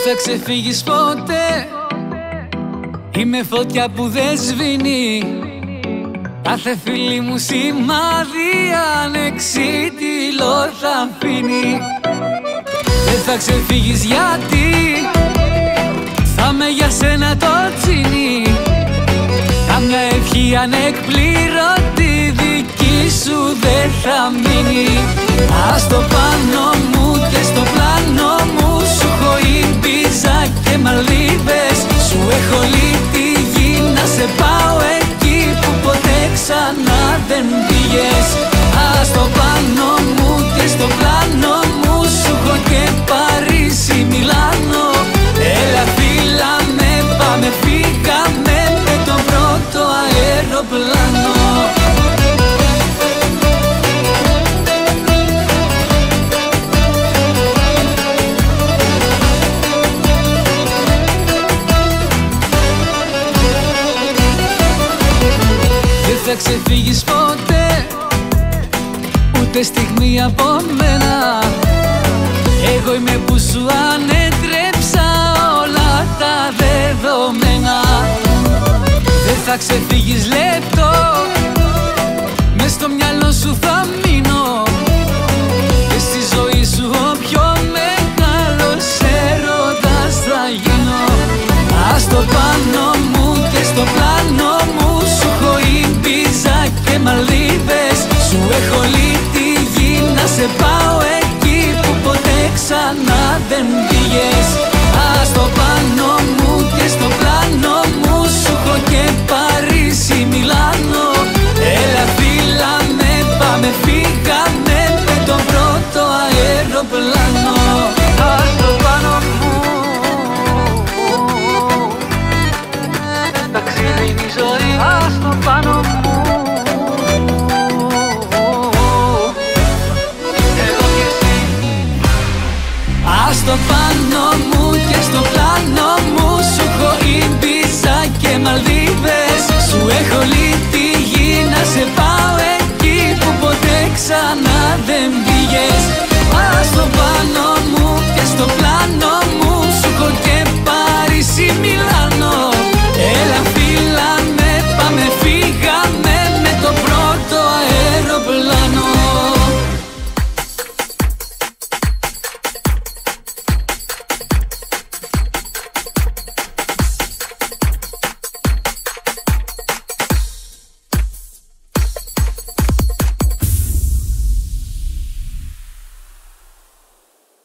θα ξεφύγεις ποτέ. Είμαι φωτιά που δεν σβήνει. Κάθε φίλη μου σημάδι ανεξίτηλο θα αφήνει. Δεν θα ξεφύγεις γιατί θα με για σένα το τσίνι. Καμιά ευχή ανεκπλήρωτη δική σου δεν θα μείνει. Ας το πάνω μου και στο πλάνο μου σου έχω Ιμπίζα και Μαλδίβες. Σου έχω όλη τη γη να σε πάω εκεί που ποτέ ξανά δεν πήγες. Ας το πάνω μου και στο πλάνο μου σου έχω και Παρίσι, Μιλάνο. Έλα φίλα με, πάμε φύγαμε με το πρώτο αεροπλάνο. Δεν θα ξεφύγεις ποτέ, ούτε στιγμή από μένα. Εγώ είμαι που σου ανέτρεψα όλα τα δεδομένα. Δεν θα ξεφύγεις λεπτό, μες στο μυαλό σου θα μείνω. Και στη ζωή σου ο πιο μεγάλος έρωτας θα γίνω. Ας το πάνω μου και στο πλάνο μου σου έχω Ιμπίζα και Μαλδίβες. Σου έχω όλη τη γη να σε πάω εκεί που ποτέ ξανά δεν πήγες.